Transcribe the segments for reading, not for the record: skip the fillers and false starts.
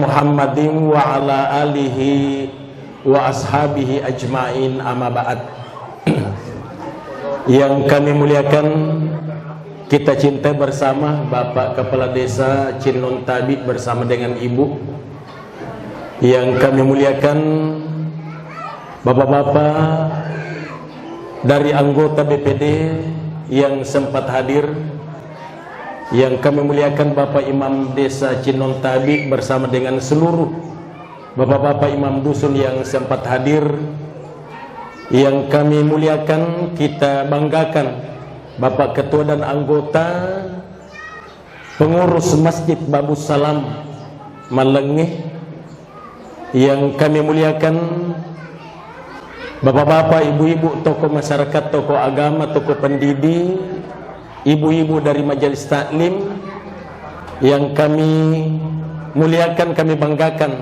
Muhammadin wa ala alihi wa ashabihi ajma'in, amma ba'd. Yang kami muliakan, kita cinta bersama Bapak Kepala Desa Cinontabi bersama dengan Ibu. Yang kami muliakan Bapak-bapak dari anggota BPD yang sempat hadir. Yang kami muliakan Bapak Imam Desa Cinontabi bersama dengan seluruh Bapak-bapak Imam Dusun yang sempat hadir. Yang kami muliakan, kita banggakan Bapak Ketua dan anggota pengurus Masjid Babus Salam Malengeh. Yang kami muliakan Bapak-bapak, ibu-ibu, tokoh masyarakat, tokoh agama, tokoh pendidik, ibu-ibu dari majelis taklim. Yang kami muliakan, kami banggakan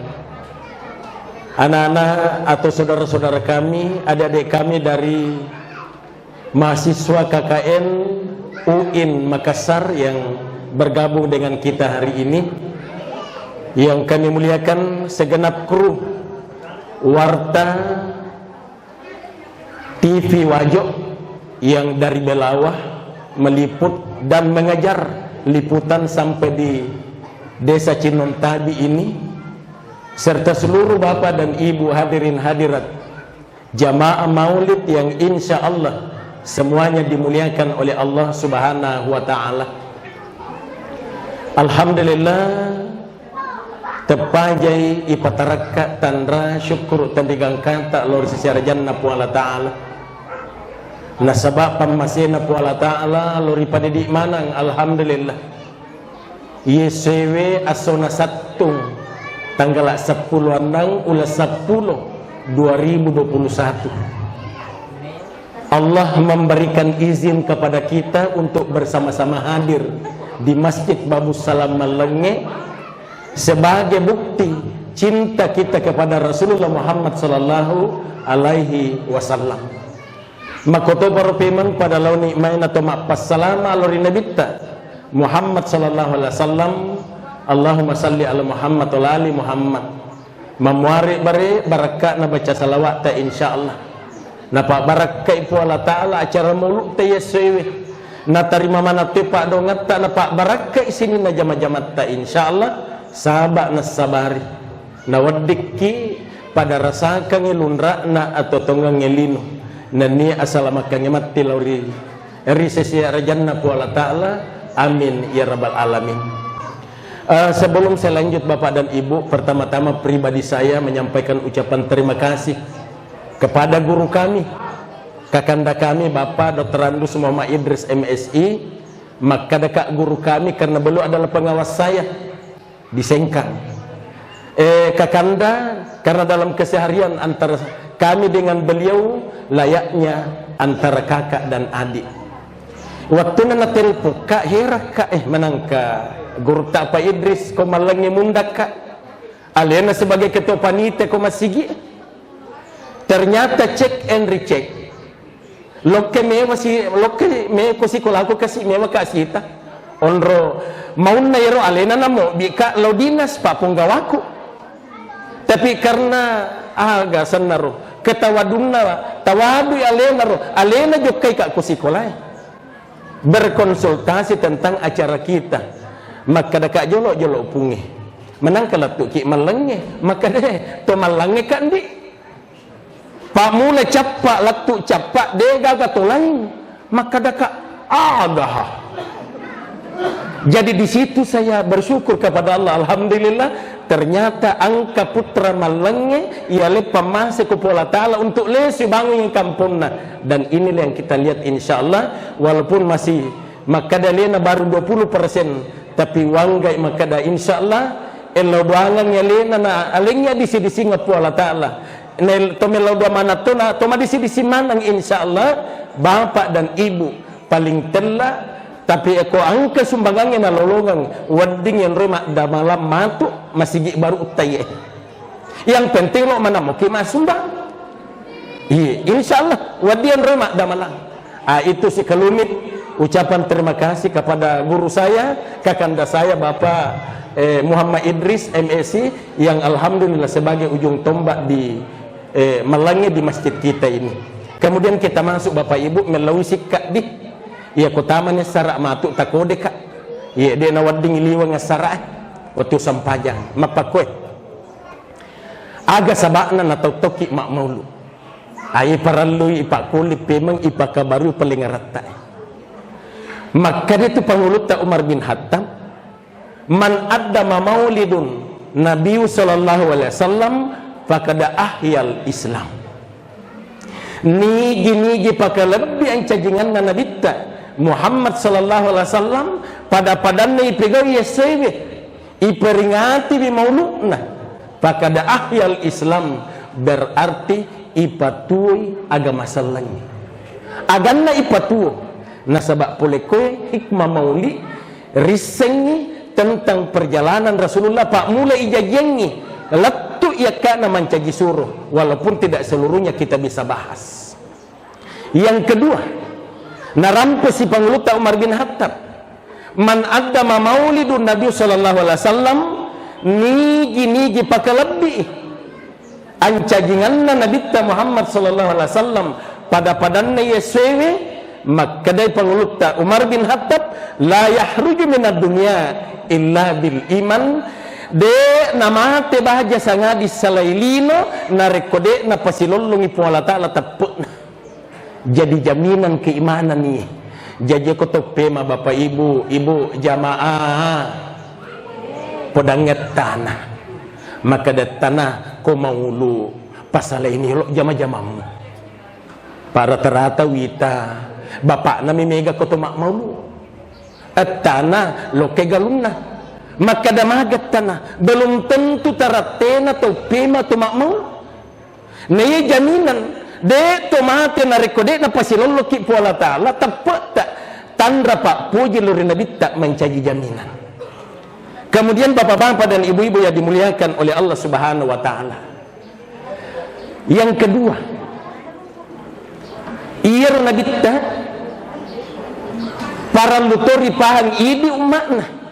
anak-anak atau saudara-saudara kami, adik-adik kami dari mahasiswa KKN UIN Makassar yang bergabung dengan kita hari ini. Yang kami muliakan segenap kru Warta TV Wajo yang dari Belawah meliput dan mengejar liputan sampai di Desa Cinontabi ini, serta seluruh bapak dan ibu hadirin hadirat jamaah maulid yang insya Allah semuanya dimuliakan oleh Allah Subhanahu wa ta'ala. Alhamdulillah, tepajai ipataraka tandra syukur tandigang kanta lor secara jannah pu Allah ta'ala. Nasabak pamasina pu Allah ta'ala lori pada di manang. Alhamdulillah, YSW asona satung tanggal 10 andang ulah 10 2021. Allah memberikan izin kepada kita untuk bersama-sama hadir di Masjid Babus Salam Malengeh sebagai bukti cinta kita kepada Rasulullah Muhammad sallallahu alaihi wasallam. Makoto baropiman pada launi main atau mapas salama alori nabita Muhammad sallallahu alaihi wasallam. Allahumma salli ala Muhammad wa ali Muhammad. Memuari bare barakat na baca salawat ta insyaallah. Napa barakat ipu Allah ta'ala acara muluk ta yesewe. Na tarima mana tepak dongat ta napa barakat sini na jama-jamat ta insyaallah. Sabak na sabari. Na wadiki pada rasakan ngelunra na atau tonggang ngelino. Na ni asalamakang mati lauri. Eri sesi rajanna pu Allah ta'ala. Amin ya rabbal alamin. Sebelum saya lanjut Bapak dan Ibu, pertama-tama pribadi saya menyampaikan ucapan terima kasih kepada guru kami, kakanda kami Bapak Dr. Andus Muhammad Idris MSI. Maka dekat guru kami karena beliau adalah pengawas saya di Sengkang. Kakanda karena dalam keseharian antara kami dengan beliau layaknya antara kakak dan adik. Waktu nana telepon kak herak kak menangka guru tak Pak Idris ko malangi mundak kak alena sebagai ketua panitia ko masigi. Ternyata cek and recheck loke me ko sikola ko kasi me makasi ta onro mauna yero alena namo bika laudinas pa punggawaku. Tapi karena aga sanaro ketawadunna tawadu alena ro alena jokai kak ko sikola berkonsultasi tentang acara kita. Maka dekat jolok-jolok pungi menang kalau tu ki malengeh maka deh to malange kan di pak mula capak latu capak de gaga to lain maka dekat agah. Jadi di situ saya bersyukur kepada Allah. Alhamdulillah, ternyata angka putra malengeh ialah pamase ku Allah Ta'ala untuk lesi bangun kampungna. Dan inilah yang kita lihat insyaallah, walaupun masih makada lena baru 20%, tapi wanggai makada insyaallah elo doangan lena na alingnya di sini Singapura Allah Ta'ala. Nel tomelo dua mana tona toma di sini manang insyaallah bapak dan ibu paling telah. Tapi aku angka sumbangangnya na lolongan wedding yang rumah dah malam matu masih baru utai. Yang penting lo mana mau kima sumbang. Iya, insyaallah wedding rumah dah malam. Itu si kelumit ucapan terima kasih kepada guru saya, kakanda saya Bapak Muhammad Idris MSc, yang alhamdulillah sebagai ujung tombak di Melangi di masjid kita ini. Kemudian kita masuk Bapak Ibu melalui sikak di ya kotamanya sarak matuk takode kak ya dia nawading liwang sarak waktu sampajang mapakwe aga sabakna natau toki mak maulu ai paralui ipak kulit pemang ipak kabaru paling rata. Maka itu pangulut Umar bin Khattab, man addama maulidun Nabi sallallahu alaihi wasallam faqad ahyal Islam. Nigi pakai lebih yang cajangan Nabi Muhammad sallallahu alaihi wasallam pada padannya ipegaw yesewe iperingati di mauludna faqad ahyal Islam, berarti ipatuoi agama salanya aganna ipatuo nasabak pole koe hikmah mauli risengi tentang perjalanan Rasulullah pak mulai ijajengi letu ia kana mancaji suruh, walaupun tidak seluruhnya kita bisa bahas. Yang kedua, narampe si pangulut Umar bin Khattab, man addama maulidun Nabi sallallahu alaihi wasallam nigi pakai lebih ancajinganna Nabi Muhammad sallallahu alaihi wasallam pada padanna yesewe, maka dari pangulut Umar bin Khattab la yahruju minad dunya illa bil iman de namate bahaja sangadi salailino narekode na pasilolungi po Allah Ta'ala taputna. Jadi jaminan keimanan nih. Jadi ko pema Bapak Ibu jamaah podanget tanah. Maka dat tanah ko maulu pasal ini lo jama-jamamu. Para terata wita bapak nami mega ko to mak maulu. At tanah lo kegalunna. Maka damagat tanah belum tentu taratena atau pema tu makmul naya jaminan de tomate na rekode na pasilolo ki po Allah Ta'ala tepat tak tandra pak puji luri nabi tak mencaji jaminan. Kemudian bapak-bapak dan ibu-ibu yang dimuliakan oleh Allah Subhanahu wa Ta'ala, yang kedua iya nabi tak para lutori pahang idi umatna.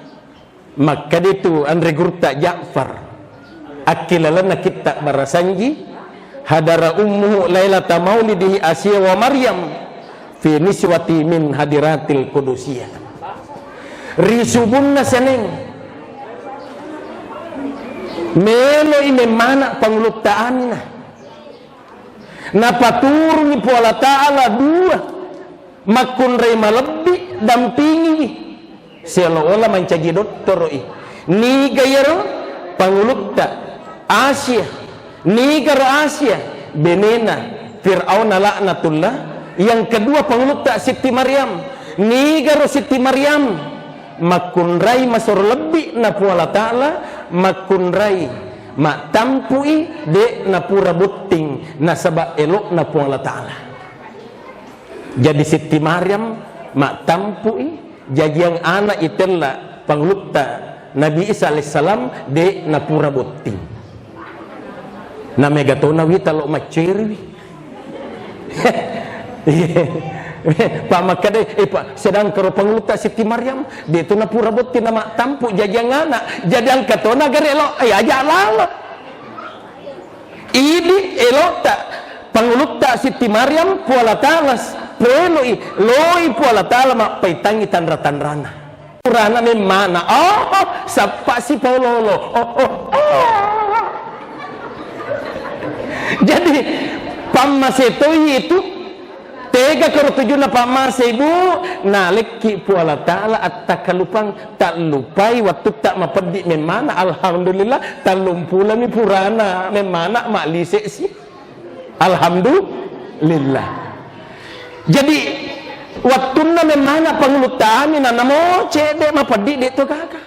Maka itu Andre Gurta Ja'far akilalana kita barasanji hadara ummuhu lailata maulidihi Asya wa Maryam fi niswati min hadiratil qudusiyah risubunna seneng melo ine mana pangulutaanna na paturungi po Allah Ta'ala dua makun rema lebih dampingi seolah-olah mencaji dokter ni gayaro pangulukta Asia ni garo Asia benena Fir'aun laknatullah. Yang kedua pangulukta Siti Maryam ni garo Siti Maryam makunrai masur lebih na pu Allah Ta'ala makunrai mak tampui de na pura butting na sabak elok na pu Allah Ta'ala. Jadi Siti Maryam mak tampui jadi yang anak itulah panglukta Nabi Isa alaihissalam de napura botting na megatona wita lo maceri pak makade pak sedang karo panglukta Siti Maryam de itu napura botting nama tampu jadi yang anak jadi yang katona gare lo aja lala ini elota panglukta Siti Maryam puala talas peloi loi po Allah Ta'ala mapaitangi tandra-tandrana urana memana sapa si Paulolo jadi pamasetoi itu tega karo tujuh na pamasebu naleki po Allah Ta'ala at takalupang tak lupai waktu tak mapedi memana alhamdulillah talumpulan ni purana memana maklise si alhamdulillah. Jadi waktu na memana pangulutaan na namo cede mapadi dito kaka.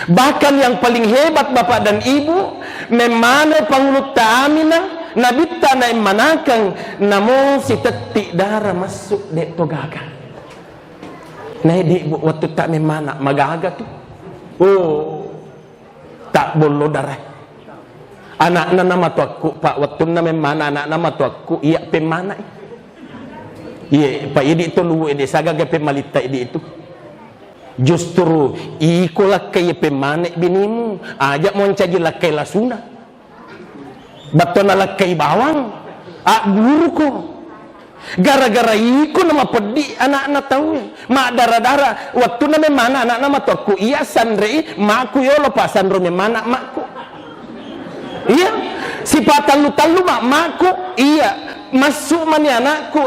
Bahkan yang paling hebat bapak dan ibu memana pangulutaan na nabita na imanakang namo si tetik darah masuk dito kaka. Nah di waktu tak memana magaga tu. Tak bolo darah. Anak na nama tu aku pak waktu na memana anak nama tu aku iya pemana. Iya, Pak Idi itu lu ede saga gape malita Idi itu. Justru ikulah kaya pemanek binimu, ajak moncaji lakai lasuna. Batona lakai bawang, guru ko. Gara-gara iku nama pedi anak-anak tahu. Mak darah-darah, waktu na memana anak nama tu aku iya sandrei, makku yo lepas sandro memana makku. Iya, sifat talu-talu makku iya. Masuk mani anakku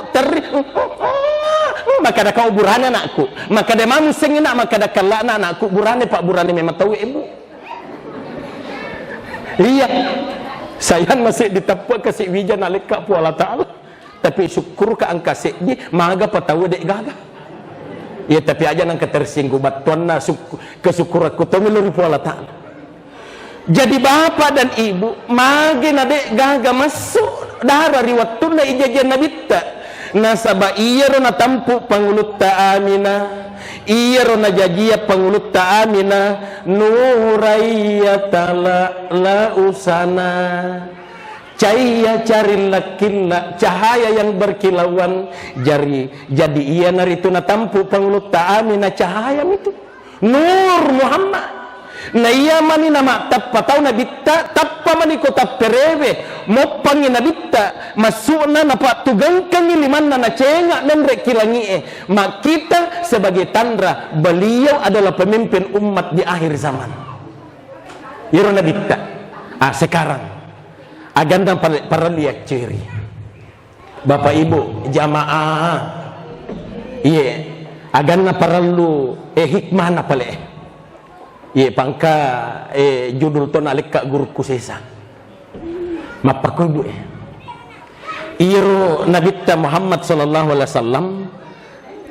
maka ada kau burane anakku, maka ada mamu sengina, maka ada kala anakku burane pak burane memang tahu ibu. Iya, saya masih ditepuk kasih wijan alika pu Allah Ta'ala, tapi syukur ke angka segi maga patawa dek gaga. Ya tapi aja nang ketersinggung batuanna kesyukur aku tahu meluri pu Allah Ta'ala. Jadi bapak dan ibu magen adek gaga masuk darah riwat tunda ijajan nabita nasaba iya rona tampu pangulut ta'amina iya rona jajia pangulut ta'amina nuraya tala la usana cahaya cari lakilla cahaya yang berkilauan jadi iya naritu na tampu pangulut ta'amina cahaya itu nur Muhammad. Na iya mani nama tappa tau nabita tappa mani ko tapperewe mopangi nabita masukna napa tugangkan liman na cenga dan rekilangi mak kita sebagai tanda beliau adalah pemimpin umat di akhir zaman. Yero nabita. Sekarang agenda para lihat ciri. Bapak Ibu jamaah. Iya, agenda perlu hikmah na pale. Ye pangka judul ton alik kak guru kusesa mapaku ibu iro nabita Muhammad sallallahu alaihi wasallam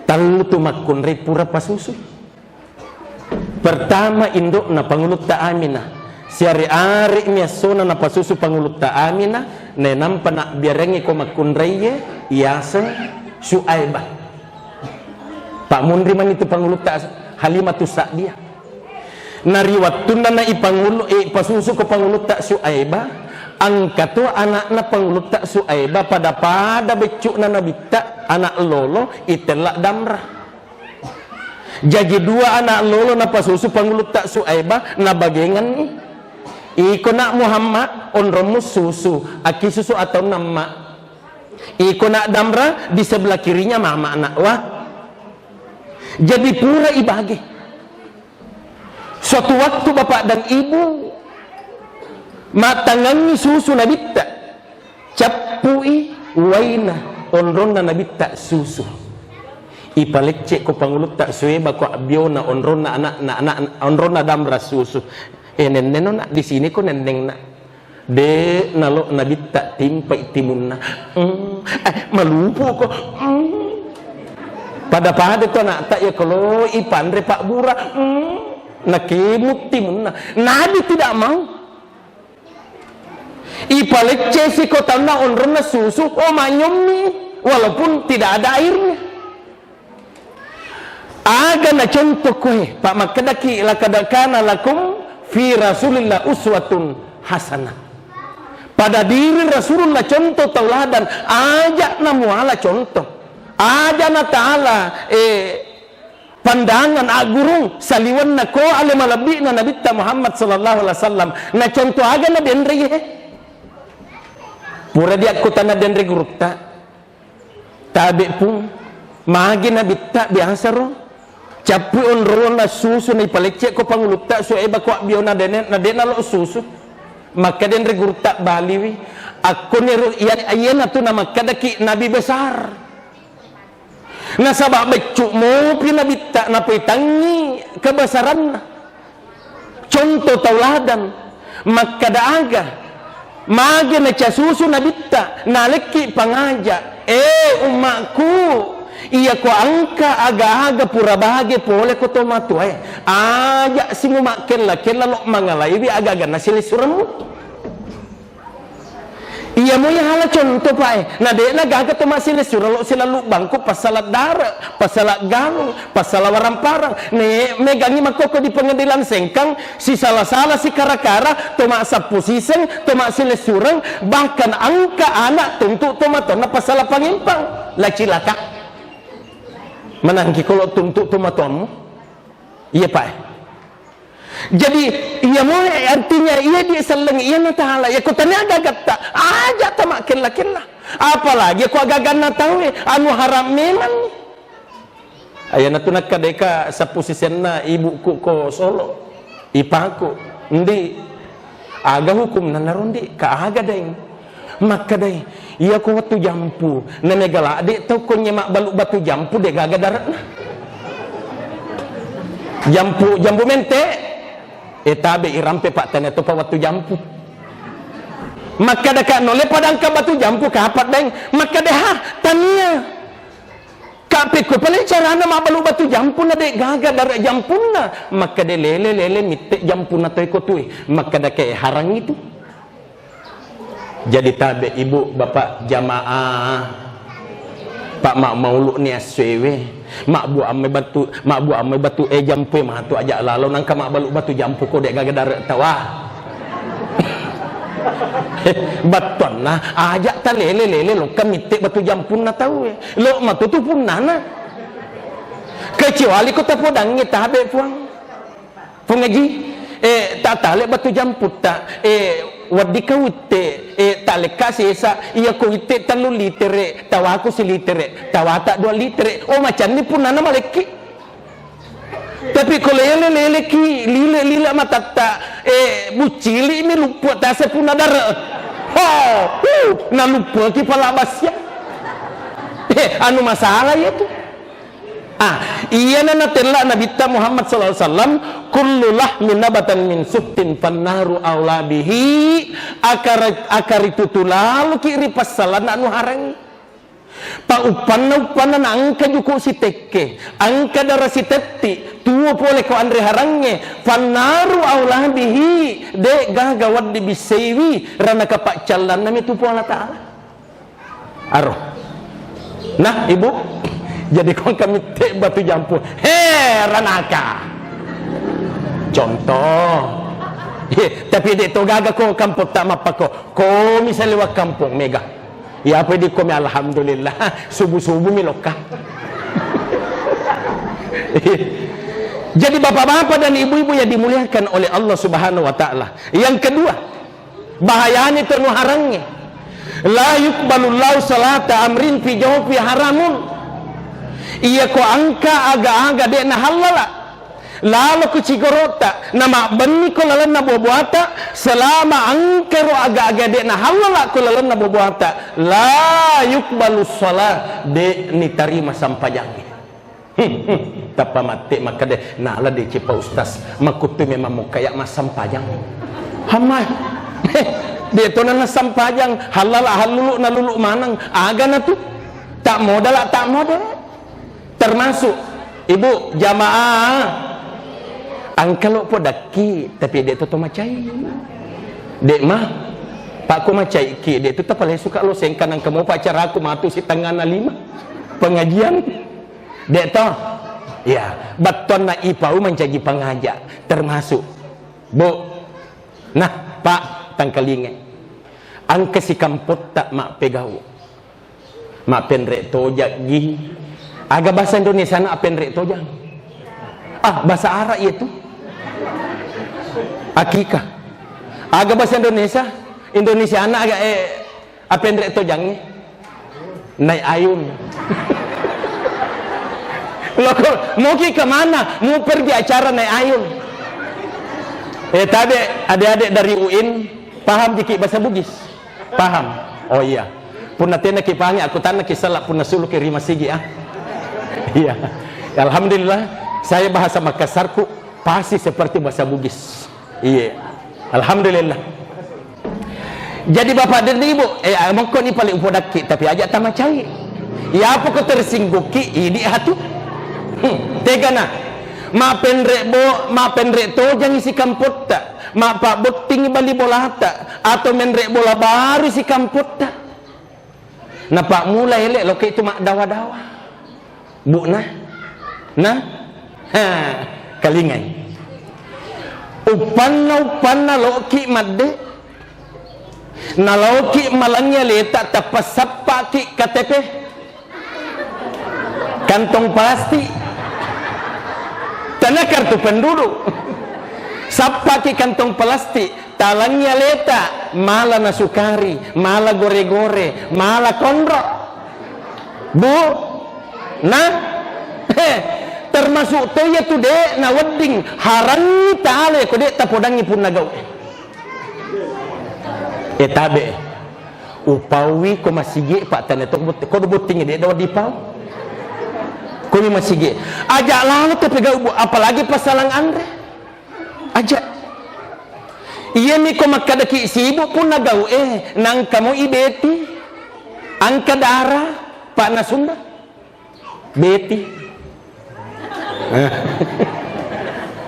talu tu makun repura pasusu pertama induk na pangulut ta'amina siari-ari miasona na pasusu pangulut ta'amina nenam panak biarengi ko makun reye iasa Syuaibah Pak Mundri man itu pangulut Halimatus Sa'diyah nariwat tunda na pasusu ko pangulut tak Syuaibah angkato anak na pangulut tak Syuaibah pada becuk na nabita anak lolo itelak damrah jadi dua anak lolo na pasusu pangulut tak Syuaibah na bagengan ni iko nak Muhammad onromus susu aki susu atau nama iko nak damrah di sebelah kirinya mama anak wah jadi pura ibagi. Suatu waktu bapak dan ibu matangangi susu nabita capui waina onronna nabita susu ipalecce ko pangulut tak sueba ko abiona onronna anak onronna damra susu neneno nak di sini ko neneng nak de nalo nabita timpa itimunna malupo ko pada to nak tak ya kalau ipandre pak bura nakimut timun nabi tidak mau ipalecce si kota na onrona susu manyomi walaupun tidak ada airnya aga na contoh koe pak makadaki lakadakana lakum fi rasulillah uswatun hasanah pada diri Rasulullah contoh tauladan ajak na muala contoh aja na ta'ala pandangan agurung saliwan na ko alimalabi na nabita Muhammad sallallahu alaihi wasallam na contoh aga na denri pura dia kota na denri gurukta tabi pun magi nabita biasa ro capu onro na susu na ipalecce ko pangulukta Syuaibah ko biyo na dena lo susu maka denri gurukta baliwi aku niru iyan atu na makadaki nabi besar nasabak becuk mo pinabita na pitangi kebesaran contoh tauladan makadaaga magi na susu nabita naleki pangaja umakku iya ko angka aga-aga pura bahage pole ko tomatu aja simu makella lo mangalaiwi aga-aga nasili suramu iya mo yang hala contoh pak na de na gaga to masih suralo sila bangku pasalat dara pasalat galung pasalat waramparang ne megangi makoko di pengadilan sengkang si salah-salah si kara-kara to mak sapusisen to mak sila surang bahkan angka anak tentu to mato na pasalat pangimpang la cilaka Menangki kalau tuntut tumatuanmu. Iya Pak. Jadi ia mulai artinya ia dia seleng ia na taala ya ko tanya agak tak aja tamak killa apalagi ko agak na tahu anu haram memang ayana tunak kadeka sa posisienna ibuku ko Solo ipaku ndi aga hukum na narundi ka aga deng maka dai iya ko watu jampu na megala de to ko nyemak baluk batu jampu de gaga darat jampu mente tabe irampe pak tanya tu pa watu jampu maka dekat nole padang ka batu jampu kapat deng maka deh tania kape ko pale carana ma balu batu jampu na de gaga dar jampu na maka de lele mitte jampu na toy ko tuy maka de ke harang itu jadi tabe ibu bapak jamaah pak mak mauluk ni aswewe mak bu ame batu jampu mah tu aja lalu nangka mak baluk batu jampu ko dek gaga dar tawa baton nah ajak ta lele lo kamitte batu jampu na tahu lo matu tu pun nana kecuali ko ta podang ni tabe puang pengaji tale batu jampu ta wadi kawite tale kasesa iya ko ite 3 litere tawaku 1 litere tawata 2 litere oh macam ni pun nana maleki tapi kalau lele ki lila matata bucili ini lupa tase pun ada na lupa ki palabasya anu masalah ya tu iya na natela Nabi Muhammad sallallahu alaihi wasallam kullu lahmin nabatan min suftin fannaru aula bihi akaritu tulalu kiri pasalan anu harang pa upanna angka juku si tekke angka dara si tetti tuo pole ko andre harange fannaru aula bihi de gagawad di bisewi rana kapak callan nami tu Allah taala aro nah ibu jadi kau kami tek batu jampu ranaka contoh tapi dia tu gaga ko kampung tak mapako ko misalnya wa kampung mega ya apa di komi alhamdulillah subuh-subuh milokah jadi bapak-bapak dan ibu-ibu yang dimuliakan oleh Allah Subhanahu wa taala yang kedua bahayanya ternu harangnya la yuqbalullahu salata amrin fi jawfi haramun iya ko angka aga-aga de na halala lalu ku cigorota nama benni ko lalan na bobuata selama angkero aga-aga de na halala ko lalan na bobuata la yuqbalu shalah de ni tarima sampajang tapa mate maka de na ala de cipa ustaz makutu memang mo kaya masampajang hamai de to na sampajang halala halulu na lulu manang aga na tu tak modal termasuk ibu jamaah angkalo po daki tapi dia tu macai dek mah pak ko macai ki dia tu paling suka lo sengkan ang kamu pacar aku matu si tangana 5 pengajian dek to ya baton na ipau menjadi pengajak termasuk bu nah pak tangkalinge angke si kampot tak mak pegau mak penrek tojak gi agak bahasa Indonesia na penrek tojang bahasa Arab itu akikah agak bahasa Indonesia na agak penrek tojang naik ayun lo mau ki kemana mau pergi acara naik ayun tadi adik-adik dari UIN paham dikit bahasa Bugis paham oh iya punna tena ki pangi aku tanah ki salak punna sulu ki rima sigi iya alhamdulillah saya bahasa Makassarku pasti seperti bahasa Bugis iya alhamdulillah jadi bapak dan ibu mongko ni paling upodaki tapi ajak tama cai ya apa ko tersingguki ini hatu tega na ma penrek to jangan isi kamput tak ma pak bukting bali bola tak atau menrek bola baru si kamput tak na pak mulai elek lo itu mak dawa-dawa bu nah kalingai upanna loki madde na loki malangnya letak tapasappa ki KTP kantong plastik tanah kartu penduduk sab pakai kantong plastik talangnya leta malah nasukari malah gore-gore malah kondro bu nah termasuk to ya tu dek na wedding harangi taale ko dek tapodangi pun nagaw tabe upawi ko masige pak tane to ko do boting dek daw dipau ko ni masige ajak lalu tapi gau apalagi pasalang andre ajak iya mi ko makadaki sibuk pun nagaw nang kamu ibeti angka darah pak nasunda beti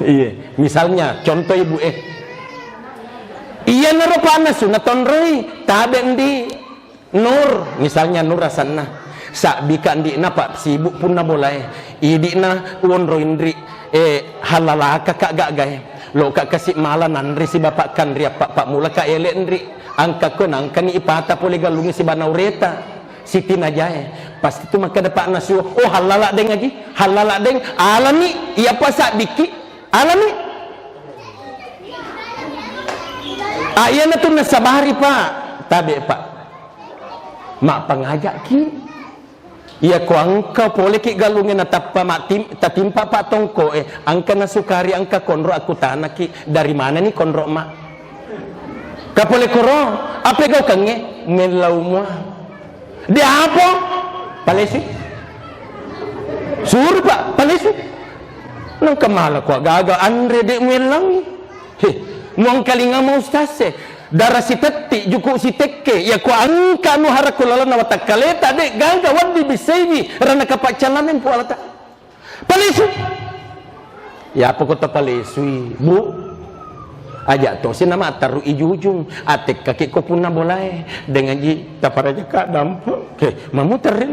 iya misalnya contoh ibu iya naro pak nasunda tonroi taben di nur misalnya nur rasana sak bika di na pak sibuk pun na boleh idi na wonro indri halala kakak gagay lo kak kasih malah nandri si bapak kan ria pak mula ka ele ndri angka ko nang kani ipata pole galungi si banaureta Siti Najae pasti itu maka dapat nasu oh halala deng lagi halala deng alami iya pasak diki alami ayana tu nasabari pak tabe pak mak pengajak ki iya ko angka pole ki galungin natapa mak tatimpa pak tongko angka nasukari angka konro aku tanah ki dari mana nih konro mak kapole koro apa kau kange melau mua dia apa palesi suruh pak palesi nang kemala ko gaga andre de melang muang kalinga mau stase darah si tetti juku si tekke ya ko angka nu harakulala na watakaleta de gaga wadi bisebi rana kapacalanen po alata palesi ya apa kota palesi bu aja to si nama taru ijujung atek kaki ko pun na boleh dengan ji taparaja ka dampo ke mamu terin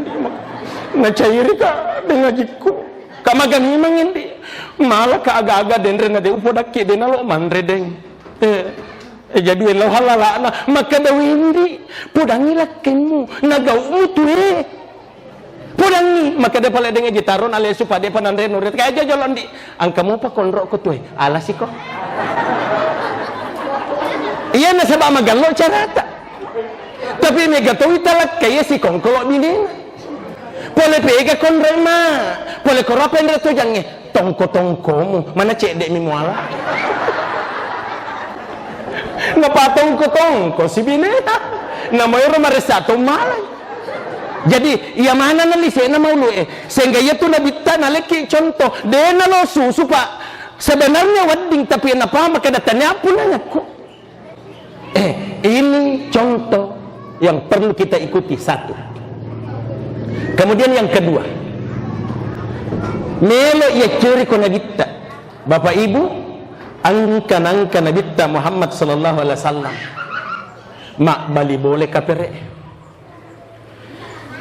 na cairi ka dengan jiku ka magani mangindi malah ka aga-aga den rena de upodaki de nalo manre deng jadi lo halala na maka dawindi pudangi lakemu nagau tu pudangi maka de pala dengan jitaron ale supade panandre nuret ka aja jalan di angkamu pa konro ko tu alasiko iya nasaba magalo carata tapi mega to italak kaya si kongkolo bilin pole pega konrema pole koropen reto jange tongko-tongkomu mana cek dek mi muala ngapa tongko-tongko si bineta namanya maresato malay jadi iya mana nalise na maulu sehingga iya tu nabita naleki contoh dena lo susu pak sebenarnya wedding tapi napa maka datanya pun anakku ini contoh yang perlu kita ikuti satu. Kemudian yang kedua, melo ia curi ko nabita bapak ibu angka nabita Muhammad sallallahu alaihi wasallam mak bali boleh kapere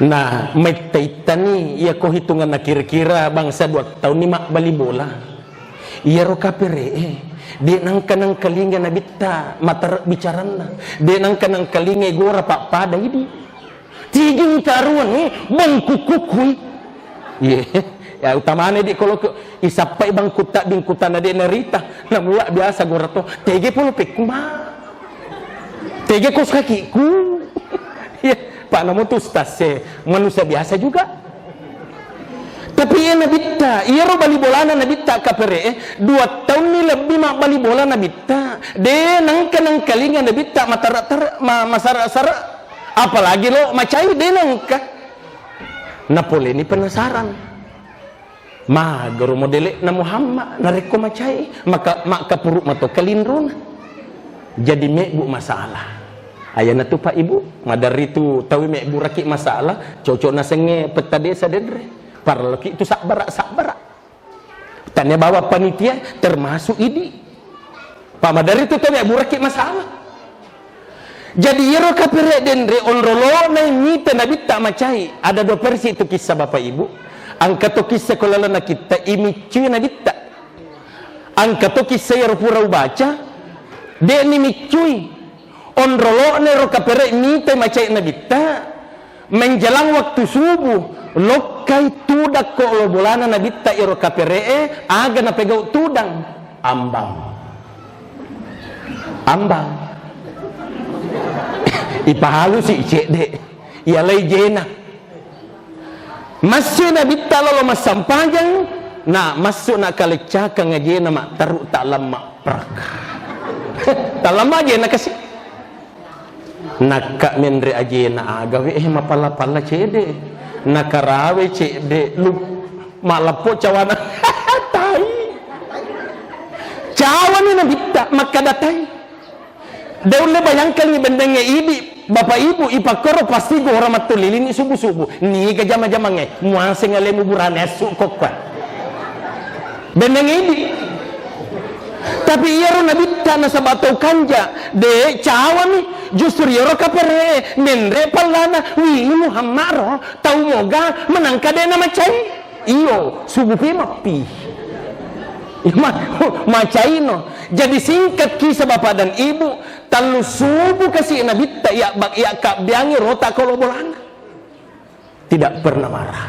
nah may taitani ia ko hitungan na kira-kira bangsa 2 tahun ni mak bali bola ia ro kapere dia nang kanang kalinga nabita matar bicarana dia nang kanang kalinga gora pak pada ini tiging karuan bangkukukui ya utamanya di kalau isapai bangkuta bingkutan ada nerita na mula biasa gora to tege puluh pekuma tege kos kakiku ya pak namun tu stase manusia biasa juga tapi ia nabita ia ro bali bolana nabita kapere 2 tahun ni lebih mak bali bola nabita de nang kanang kalinga nabita mataratar masara-sara apalagi lo macai de nangka napole ni penasaran guru modele na Muhammad nareko macai maka mak kapuruk mato kalindrona jadi mebu masalah ayana tu pak ibu madari tu tawi mebu raki masalah cocok na senge peta desa dedre para laki itu sak barak tanya bawa panitia termasuk ini pak madari itu tanya buraki masalah jadi yero kapire dendre onrolo na ngita nabi tak macai ada 2 versi itu kisah bapak ibu angka to kisah kolala kita imicu nabi tak angka to kisah yero pura baca de ni micui onrolo na ro kapire ngita macai nabi tak menjelang waktu subuh lok lokai tudak ko lo bulana na bitta iro kaperee aga na pegaw tudang ambang ipahalo si cede ialay jena masyo na bitta lo masampajang na masyo na kalecaka nga jena mak taru tak lama prak tak lama jena kasi nakak mendre ajena agawe mapala-pala cede nakarawe cede lu malapo cawana tai cawana na bitta makadatai daun le bayangkan ni bendenge ibi bapak ibu ipakoro pasti go orang matulilin subuh-subuh ni ke jama-jamange muase ngale muburane asu kokwa bendenge ibi tapi iya ro nabitta na sabato kanja de cawani justru yoro kapere mendre palana wi Muhammad ro tau moga menangka de nama cai iyo subuh mapi macaino jadi singkat kisah bapak dan ibu talu subuh kasih nabitta ya bak ya kak biangi rota kalau bolana tidak pernah marah.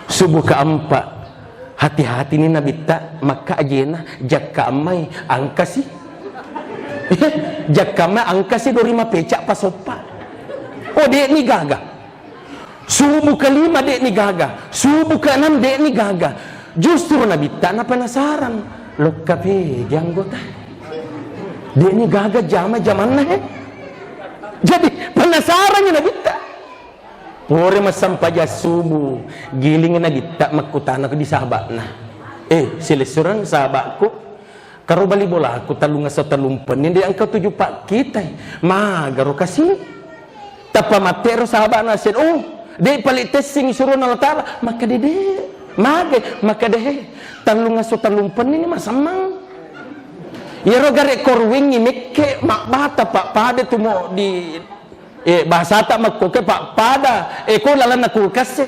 Subuh keempat hati-hati ni nabitta maka ajena jakka amai angka sih jakka amai angka sih 25 pecak pasopa oh dek ni gaga subuh kelima dek ni gaga subuh keenam dek ni gaga justru nabitta na penasaran lokape janggota dek ni gaga zaman na jadi penasaran ni nabitta pore masampaja subuh giling nabitta makutana ko di sahabat na silesuran sahabatku karo bali bola aku talunga sa talumpan hindi ang katuju pa kita magaro kasi tapa matero sahabat na sin de palites sing suruh na tala maka dede maka dehe talunga sa talumpan ini masamang yero gare korwing imikke mak bata pak pada tu mo di bahasa tak makuke pak pada ko lalan na kulkas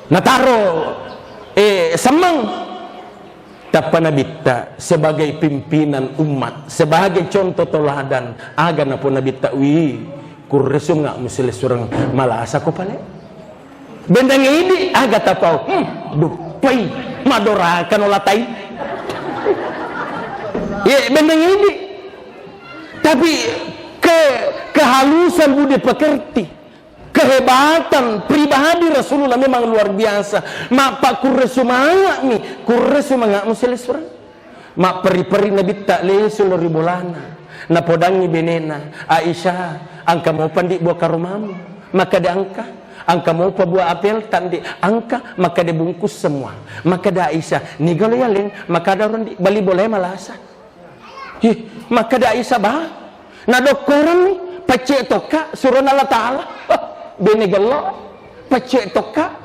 nataro samang tapa nabitta sebagai pimpinan umat sebagai contoh teladan aga na po nabitta kurreso nga musile surang malasa ko pale bendang ini aga tapau dupay madorakan olatay bendang ini tapi kehalusan budi pekerti kehebatan pribadi Rasulullah memang luar biasa mak pak kurresu mangak musilesur mak peri-peri nabi tak lesul ribolana na podangi benena Aisyah angka mau pandi buah karumamu maka diangka angka mau pa buah apel tandi angka maka dibungkus semua maka da Aisyah ni galoyalin maka da orang bali boleh malasa maka da Aisyah bah na dokoran ni pacek toka suruh Allah Ta'ala bini gelo pacek toka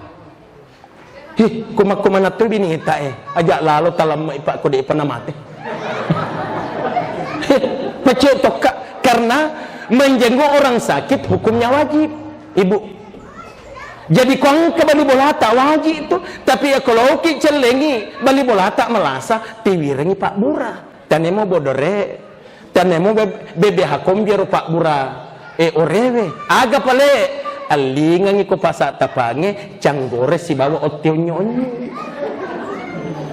kuma tu bini ita ajak lalu talam ipak ko di ipana mati pacek toka karena menjenguk orang sakit hukumnya wajib ibu jadi kau ke bali bola tak wajib itu tapi ya kalau ki celengi bali bola tak melasa tiwirengi pak bura dan emo bodore tanemo bebe hakom biaro pak bura orewe aga pale alingan ko pasa tapange canggore si bawa otionyon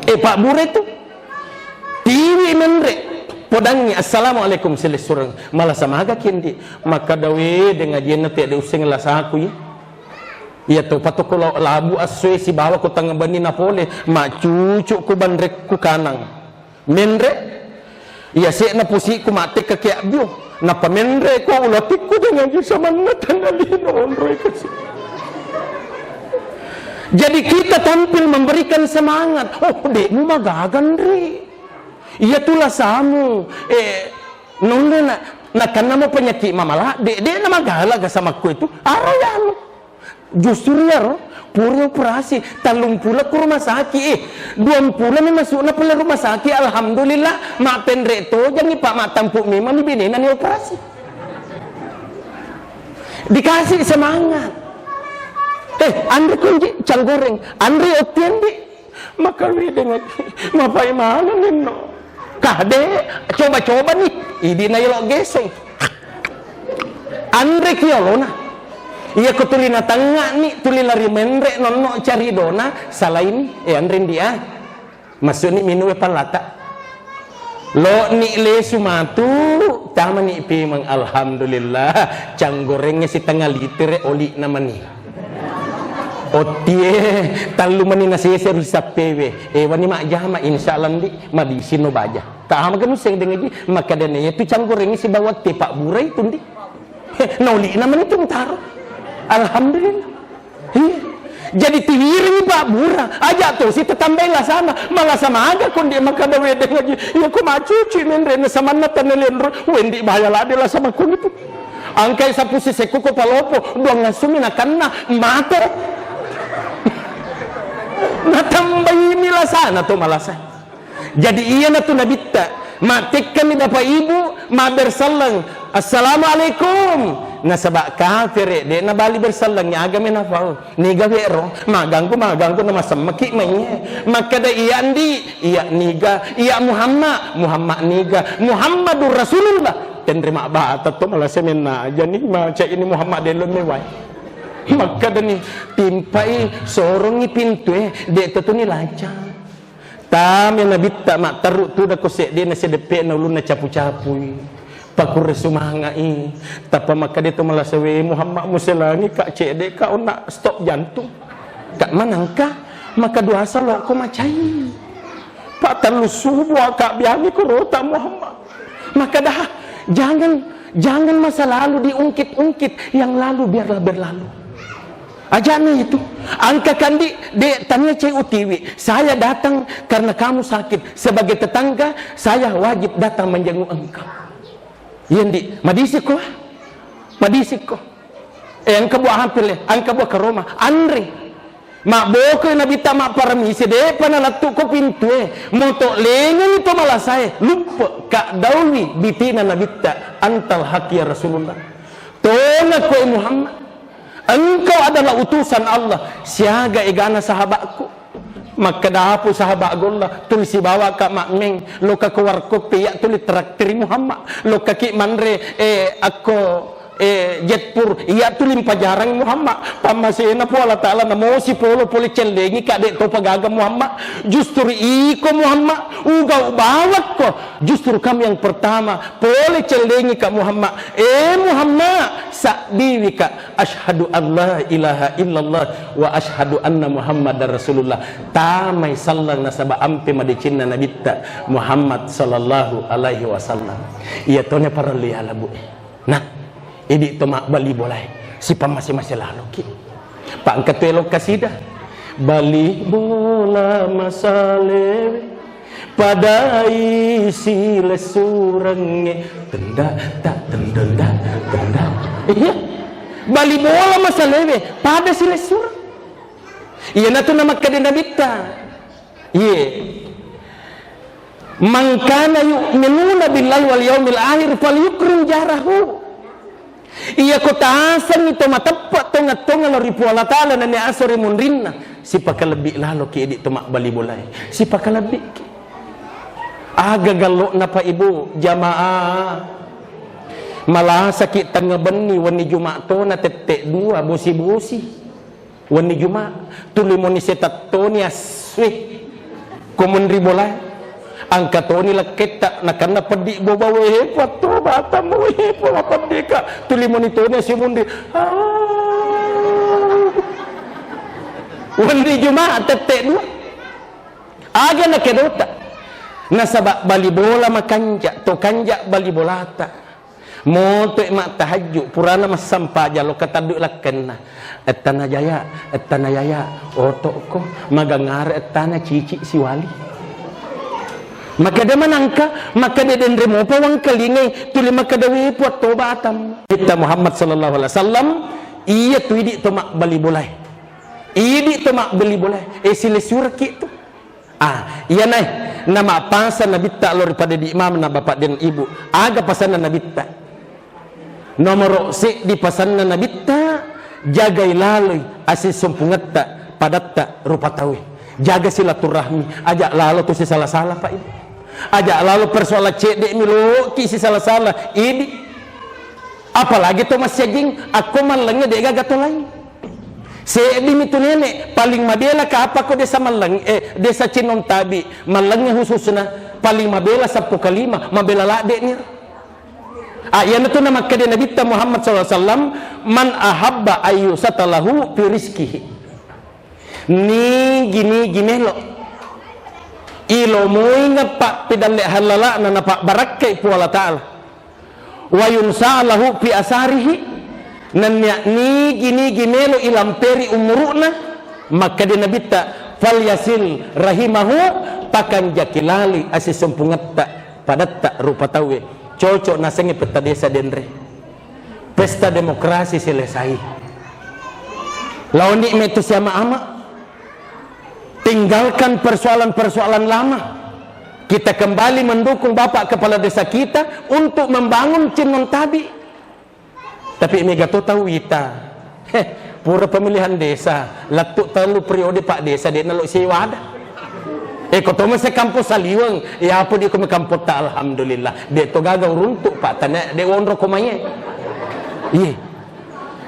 pak bura itu tiwi mendre podangi assalamualaikum selesurang malah sama aga kindi maka dawe dengan dia nate ada useng lasaku ya to patokolo labu aswe si bawa ko tanga bani napole ma cucuk ku bandrek ku kanang mendre iya saya na pusi ku mate ka kaya biyo na pamendre ko ulatik ko dengan sama natan alino onroy kasi jadi kita tampil memberikan semangat dek mu magagan ri iya tulah samu nonde na kana mo penyakit mamala dek na magala ga sama ko itu arayan justru ya ro pura operasi talung pula ke rumah sakit 2 pula ni masuk na pula rumah sakit alhamdulillah mak pendek to jangan pak mak tampuk memang ni bini ni operasi dikasih semangat Andre kunci cal goreng Andre otian di maka wi dengan mapai mana nino kade coba-coba nih ini na yelok geseng Andre kiolona Iya ko tuli na tanga ni tuli lari menre nonno cari dona salah ini andrin dia masuk ni minue palata lo ni le sumatu tama ni pi mang alhamdulillah cang gorengnya si tengah liter oli namani otie talu mani nasi seru sapewe wani mak jama insyaallah ndi madi sino baja tama kan sing dengi maka dene itu cang gorengnya si bawa te pak burai tundi noli namani tung taruh alhamdulillah. Jadi tiwiring Pak Bura aja tuh si tetambailah sana malah sama aja kon dia maka ada wedeng lagi ya ku macuci nendre sama natan lenro wendi bahaya lah dia sama kun itu angkai sapu si seku ko palopo dua ngasumi nakanna mata natambai mila sana tuh malah saya jadi iya na tuh nabitta matik kami bapak ibu ma bersalang assalamualaikum nasaba kafir de na bali bersalang nya agame na fao ni gawero magang ko na masamaki menye maka da iya andi iya niga iya Muhammad niga Muhammadur Rasulullah tenrima bata to malah semena aja nih maca ini Muhammad delon mewai maka da ni timpai sorongi pintu de to ni lancar tame na bitta mak taru tu da ko se de na sedepe na ulun na capu-capu pakur sumangai tapa maka dia tu malah sewe Muhammad muselangi kak cede kau nak stop jantung kak manangka maka dua asal ko macai pak terlu subuh kak biani ko rota Muhammad maka dah jangan masa lalu diungkit-ungkit yang lalu biarlah berlalu ajana itu angkakan di tanya cek utiwi saya datang karena kamu sakit sebagai tetangga saya wajib datang menjenguk engkau yendi madisiko yang kebuah hampir ang kebuah ke Roma Andre mak boko na bita mak paramisi de panalatu ko pintu moto lengan itu malah saya lupa kak dauli bitina nabita antal haq ya Rasulullah tona ko Muhammad engkau adalah utusan Allah siaga igana sahabatku maka dahapu sahabat Allah tuli si bawa ka makmeng lo ka kuwar kopi ya tuli traktir Muhammad lo ka ki manre ako jetpur iya tuli pajarang Muhammad pamasena po Allah Ta'ala namo si polo poli celengi ka de to pagaga Muhammad justru iko Muhammad uga bawat ko justru kami yang pertama poli celengi ka Muhammad Muhammad sakdiwi ka asyhadu an la ilaha illallah wa asyhadu anna Muhammadar Rasulullah tamai sallang nasaba ampe madicinna nabitta Muhammad sallallahu alaihi wasallam iya tone para liala bu nah ini itu mak bali boleh si masih lalu ki pak ketelo kasidah bali bola masale pada isi lesurenge tenda tak tenda iya bali bola masale pada si lesur iya natu nama kadena bitta iya man kana yu'minuna billahi wal yaumil akhir falyukrim jarahu iya ko taasan ito matapat tonga lo ripu Allah Ta'ala na ni asore munrinna si pakalabik lalo ki edit tumak bali bolay si pakalabik aga galo na pa ibu jamaah malah sakit tengah beni wani Jumat to na tete dua busi wani Jumat tuli mo ni setat to ni aswe kumunri bolay angka to nila kita nakana pedi boba wehe pato bata mo wehe po padika tuli monitor na si mundi wandi Jumat tete dua aga na kedota nasaba bali bola makanja to kanja bali bolata moto mak tahajud purana mas sampaja lo kataduk lakenna etana jaya otok ko magangar etana cici si wali maka dia menangka maka dia dendremo pawang kelingai tuli maka dawi puat tobatam kita Muhammad sallallahu alaihi wasallam iya tu idi to mak bali boleh idi to mak beli boleh sile surki tu iya nai nama pasan nabi ta lor pada di imam na bapak dan ibu aga pasan nabi ta nomor si di pasan nabi ta jagai lalui asis sumpungetta padatta rupa tawi jaga silaturahmi ajak lalu tu si salah-salah pak ibu ajak lalu persoalan cedek milo kisi salah-salah ini apalagi to mas seging ako malangnya de gagatolay sebi mitu nenek paling mabela ka apa ko desa malang desa Cinontabi malangnya khususna paling mabela 10 kalima mabela la de nya yan itu nama kade Nabi Muhammad SAW man ahabba ayyusatalahu fi rizkihi ni gini lo ilo moy nga pa pidalle halala na napa barakkay po Allah Ta'ala wa yunsa'alahu fi asarihi nanya ni gini lo ilamperi umuruna maka di nabita fal yasil rahimahu pakan jakilali asisumpungatta padatta rupa tawe cocok nasengi peta desa denre pesta demokrasi selesai lawan nikmetu siama ama tinggalkan persoalan-persoalan lama. Kita kembali mendukung Bapak Kepala Desa kita untuk membangun Cinontabi. Tapi mega tahu kita. Pura pemilihan desa, latuk terlalu periode Pak Desa dia naluk siwada. Kotoma se kampus saliwang, ya apa di kami kampus ta alhamdulillah. Dia to gagau runtuk Pak tanya dia wonro komanya. Iya.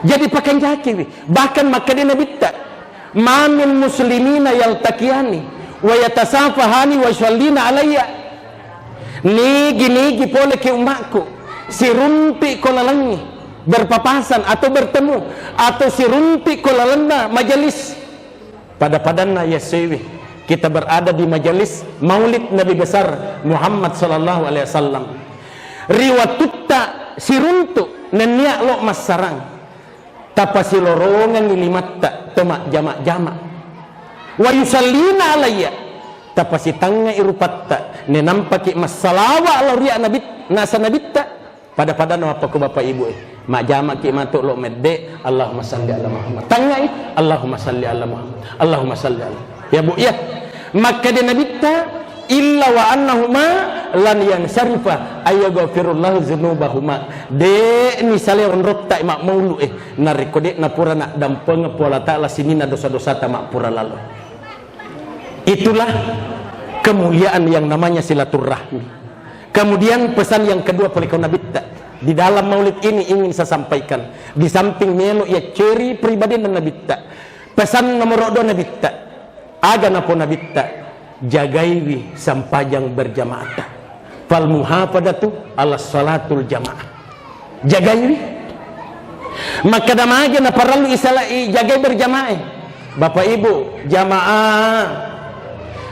Jadi pakai jaki, bahkan maka dia nabita. Mamin muslimina yaltakiyani wa yatasafahani wa yusallina alayya nigi pole ke umatku sirunti kolalangi berpapasan atau bertemu atau sirunti kolalanda majelis pada-padanna yasewi kita berada di majelis maulid Nabi besar Muhammad sallallahu alaihi wasallam riwatutta siruntu nenia lo masarang tapasilorongan nilimatta tomak jamak-jamak wa yusallina alayya tapasitanga irupatta ne nampaki masalawa ala riya nabi nasa nabitta pada nama apa ko bapak ibu mak jamak ki matuk lo medde Allahumma salli ala Muhammad tangai Allahumma salli ala Muhammad Allahumma salli ala ya bu ya maka de nabitta illa wa annahuma lan yansarifa ayaghfirullahu dzunubahuma de misalnya on rotta mak maulu nariko de napura nak dampeng pola taala sinina dosa-dosa ta mak pura lalu. Itulah kemuliaan yang namanya silaturahmi. Kemudian pesan yang kedua pelikau Nabi di dalam maulid ini ingin saya sampaikan di samping melo ya ciri pribadi Nabi pesan nomor 2 Nabi aga napo Nabi jagaiwi sampajang berjamaah fal muhafadatu ala salatul jamaah jagaiwi maka damaja na paralu isalai jagai berjamaah Bapak Ibu jamaah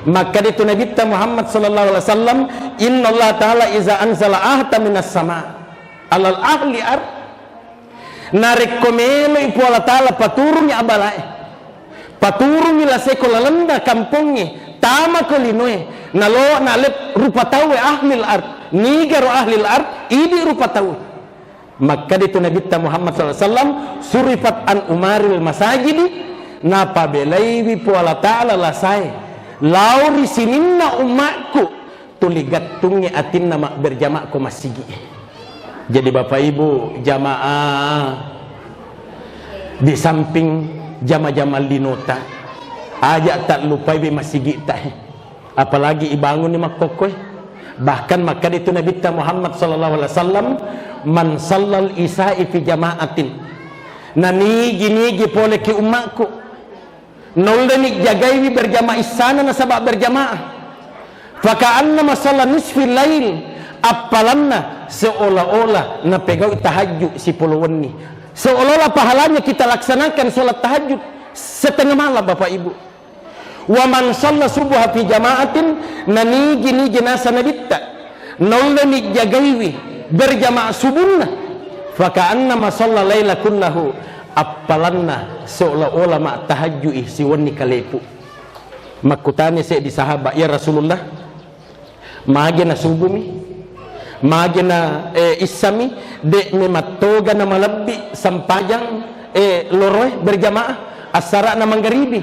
maka itu Nabi Muhammad sallallahu alaihi wasallam innallaha ta'ala iza anzala ahta minas sama alal ahli ar narik komelo ipu Allah ta'ala paturungi abalai paturungi la sekolalanda kampungnya tama kolinoe nalo nalep rupa tawe ahlil ard nigaro ahlil ard ini rupa tawe maka itu Nabi Muhammad sallallahu alaihi wasallam surifat an umaril masajidi napa belai ipu Allah ta'ala lasai lauri sininna umatku tuligatungnya atinna mak berjamaah ko masigi. Jadi Bapak Ibu jamaah di samping jama-jama linota aja tak lupa ibu masigi tak apalagi ibangun ni makokoy bahkan maka itu Nabi Muhammad sallallahu alaihi wasallam man sallal isya'i fi jama'atin nani gini pole ke umatku noldenik jagaiwi berjamaah isana nasabak berjamaah faka'anna masalah nisfil lail apalanna seolah-olah na pegau tahajud si puluhan ni seolah-olah pahalanya kita laksanakan sholat tahajud setengah malam Bapak Ibu wa man shalla subuh fi jama'atin nani gini jenasa nabitta noldenik jagaiwi berjamaah subuhna faka'anna masalah laila kullahu apalanna seolah-olah mak tahajui si wani kalepu makutane saya di sahabat ya Rasulullah magena subumi magena isami de mematoga na malabbi sampajang loroy berjamaah asara na manggaribi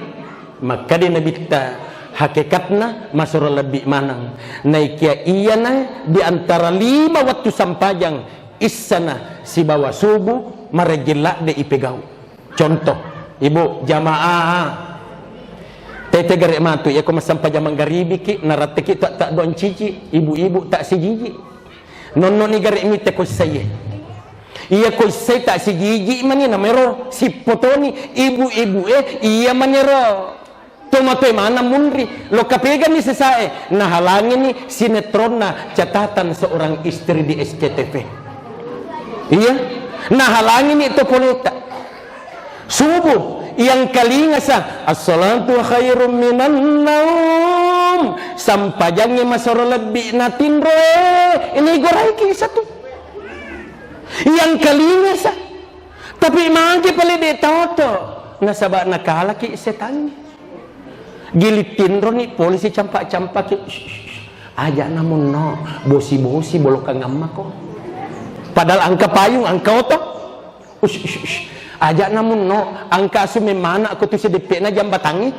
maka di nabita hakikatna masura lebih manang naikia iyana di antara 5 waktu sampajang isana si bawa subuh marejilak de ipegau contoh ibu jamaah tete garek matu ya ko masampa jamang garibi ki narate ki tak don cici ibu-ibu tak sijiji nonno ni garek mite ko saye Iya ko saya tak si gigi mani namero si potoni ibu-ibu iya manero tomatoy mana munri lo kapegan ni sesae nah halangin ni sinetron na catatan seorang istri di SCTV. Iya nah halangin ni itu polita subuh yang kalinga sa as-salatu khairum minan naum sampajangnya masoro lebih natin roe ini gorai ki satu yang kalinga sa tapi magi pala de toto nasaba nakala ki setan gilitin ro ni polisi campak-campak ki aja namun no bosi-bosi bolok ngamma ko padahal angka payung angka oto aja namun no angka asume mana aku tu sedepek na jambatangi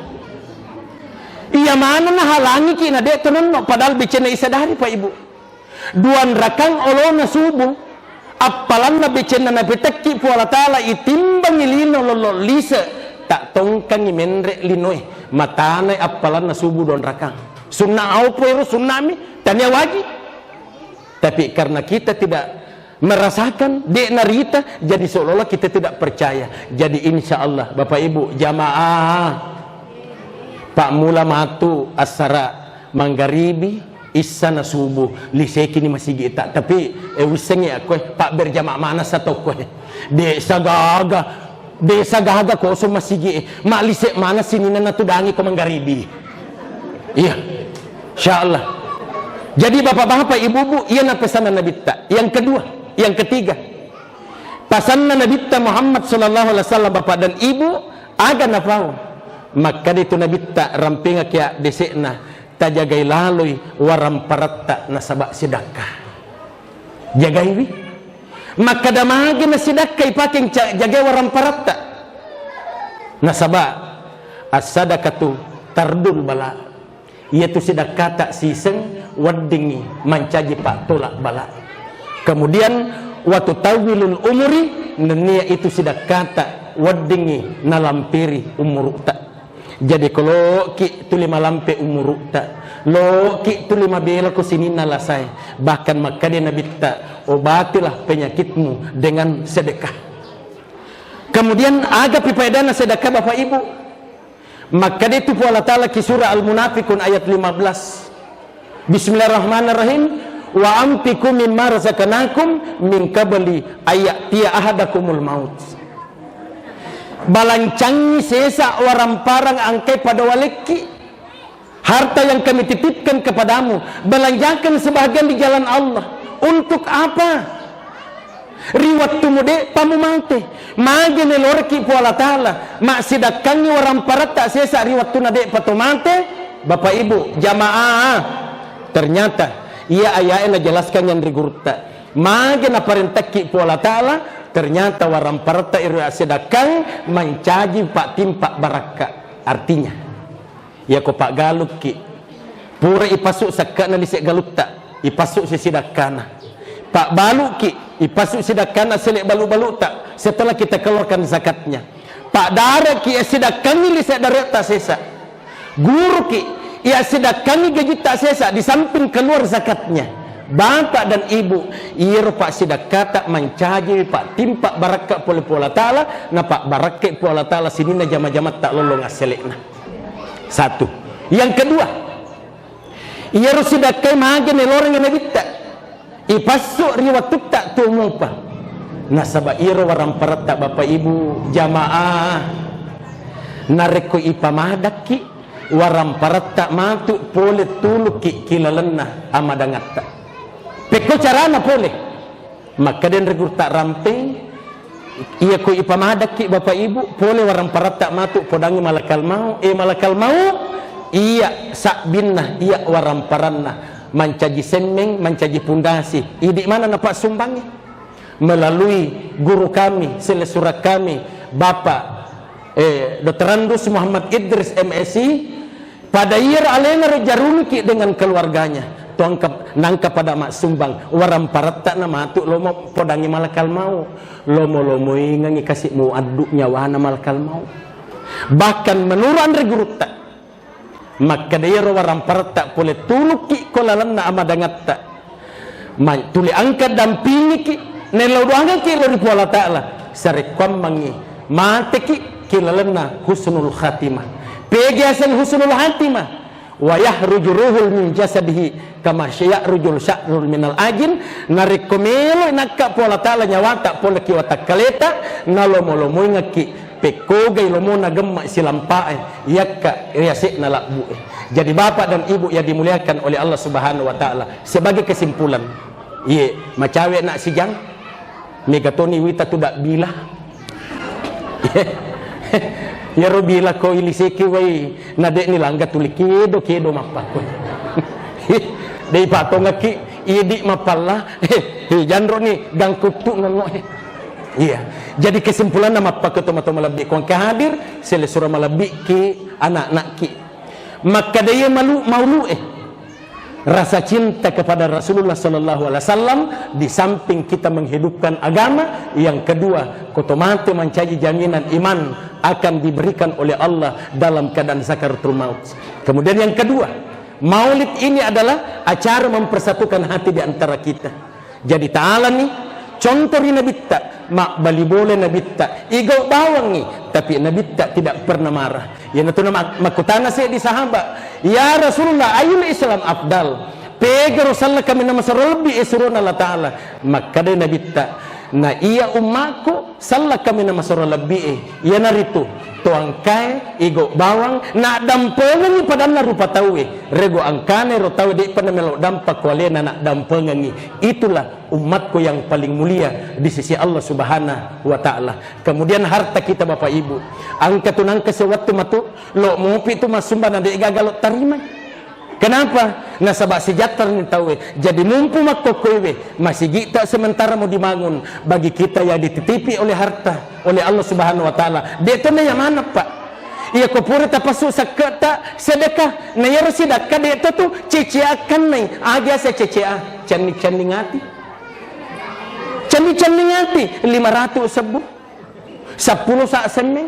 iya mana na halangi ki na de tonon no padahal bicena isadari pa ibu duan rakang olona subuh apalan na bicena na betekki pu Allah taala itimbang ilino lolo lisa tak tongkang menre linoi matana apalan na subuh don rakang sunnah au pero sunnami tanya wajib tapi karena kita tidak merasakan dek narita jadi seolah-olah kita tidak percaya. Jadi insya Allah Bapak Ibu jamaah Pak mula matu asara manggaribi isana subuh liseki ni masih kita tapi wisenge aku Pak berjamaah mana satu ko desa gaga kosong masih gi mak lisek mana sini na tudangi ko manggaribi iya insyaallah. Jadi bapak-bapak ibu-ibu iya na pesanan Nabi ta yang kedua yang ketiga pesanan Nabi ta Muhammad sallallahu alaihi wasallam bapak dan ibu aga nafau maka itu Nabi ta rampinga kia desekna tajagai lalui waram paratta nasabak sedekah jagai wi maka damage na sedekah ipaking jagai waram paratta nasabak as-sadaqatu tardul bala yaitu sedekah tak siseng wadingi mancaji pak tolak bala kemudian waktu tawilul umuri nenia itu sedekah tak wadingi nalampiri umur tak. Jadi kalau ki tu lima lampe umur tak lo ki tu lima bela ko sini nalasai bahkan maka dia Nabi tak obatilah penyakitmu dengan sedekah. Kemudian aga pipaedana sedekah Bapak Ibu maka dia itu Allah Ta'ala ki surah Al-Munafiqun ayat 15 Bismillahirrahmanirrahim wa amtikum mimma razaqnakum min qabli ayatiya ahadakumul maut balancangi sesa orang parang angkai pada waleki harta yang kami titipkan kepadamu belanjakan sebagian di jalan Allah untuk apa riwat tumude pamu mate mage nelorki pu Allah taala mak sidakangi orang parat tak sesa riwat tunade patomate Bapak Ibu jamaah ternyata ia ayatnya jelaskan yang rigurta mage na parentaki pu Allah taala ternyata waram parta irwa sedekah mencaji pak timpak baraka artinya ya ko pak galuk ki pura ipasuk sakana lisek galuk tak ipasuk si sedekahna pak baluk ki ipasuk sedekahna selek baluk-baluk tak setelah kita keluarkan zakatnya pak darah ki sedekahni lisek darah tak sesa guru ki ia sedekahni gaji tak sesa di samping keluar zakatnya bapak dan ibu iya pak sedekah tak mencaji pak timpak barakat pola taala na pak barakat pola taala sini na jama-jama tak lolong aselekna satu yang kedua iya sedekah mage neloreng na bitta ipasuk riwat tak tumupa nasaba iya waram parat tak Bapak Ibu jamaah nareko ipamadaki waram parat tak matu pole tuluki kilalenna amadangat tak peko carana boleh maka den regur tak ramping iya ko ipamadaki Bapak Ibu boleh warang parat tak matu podangi malakal mau iya sakbinna iya warang paranna mancaji semeng mancaji pundasi idi mana napak sumbangi melalui guru kami selesurat kami Bapak Dr. Andus Muhammad Idris MSI pada year alena rejaruniki dengan keluarganya tuangkap nangka pada mak sumbang waram parat tak nama tu lomo podangi malakal mau lomo ingangi kasih mu aduk nyawana malakal mau bahkan menurut regurut tak maka dia waram parat tak boleh tuluki kolalan na amadangat tak tuli angkat dampingi ki nelo doangan ki lo ripu Allah Ta'ala sarekwam mangi mateki kilalena husnul khatimah pegiasan husnul khatimah wa yahruju ruhul min jasadihi kama ya'rujul sya'rul minal ajin narikomelo nakka po Allah Ta'ala nyawata pola kiwata kaleta nalomo-lomo ngaki pekogay lomo na gemma silampae yakka riasik na lakbu. Jadi bapak dan ibu yang dimuliakan oleh Allah Subhanahu wa Ta'ala, sebagai kesimpulan, iya, macawe nak sijang megatoni wita tidak bila ya ro bila ko ilisiki wai nade ni langga tulikido kedo mapako dei patongaki idi mapalla janro ni gangkutu ngono. Iya. Jadi kesimpulan nama pak tomato malabik kon kahadir sele surah malabik ki anak-anak ki. Maka dia maulu rasa cinta kepada Rasulullah sallallahu alaihi wasallam di samping kita menghidupkan agama, yang kedua kotomate mencaji jaminan iman akan diberikan oleh Allah dalam keadaan sakaratul maut. Kemudian yang kedua, maulid ini adalah acara mempersatukan hati di antara kita. Jadi ta'ala nih contoh ni nabitta mak bali boleh nabitta igau bawang ni tapi nabitta tidak pernah marah. Ya natuna makutana saya di sahabat, ya Rasulullah ayul Islam afdal pega Rasulullah kami nama serlebi isruna Allah Ta'ala maka dia nabitta na iya ummaku sallah kami nama serlebi ya naritu tuang kai igau bawang na dampengan ni padana rupa tawe rego angkane ro tawe di pernah melo dampak wale na dampengan ni. Itulah umatku yang paling mulia di sisi Allah Subhanahu wa Ta'ala. Kemudian harta kita Bapak Ibu, angka tunang kesewatu matu lo ngopi itu masumba nade gagal tarima. Kenapa? Nasabak sejahtera ni tahu. Jadi mumpu makokowe masih kita sementara mau dibangun bagi kita yang dititipi oleh harta oleh Allah Subhanahu wa Ta'ala. Dia tu yang mana Pak? Ia kopuri tapasu sakata sedekah na yaro sedekah dia tu ceceakan nai agak saya cecea canik-canik hati. Canik-canik hati 500 sebu 10 sak semeng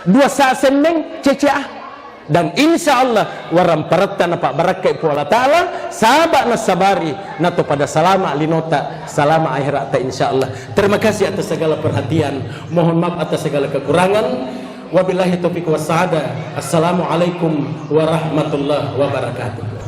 2 sak semeng cecea. Dan insya Allah waram parata na Pak barakai pu Allah Ta'ala sahabat nasabari nato pada salama linota salama akhirat insya Allah. Terima kasih atas segala perhatian, mohon maaf atas segala kekurangan. Wabillahi taufiq was sa'ada. Assalamualaikum warahmatullahi wabarakatuh.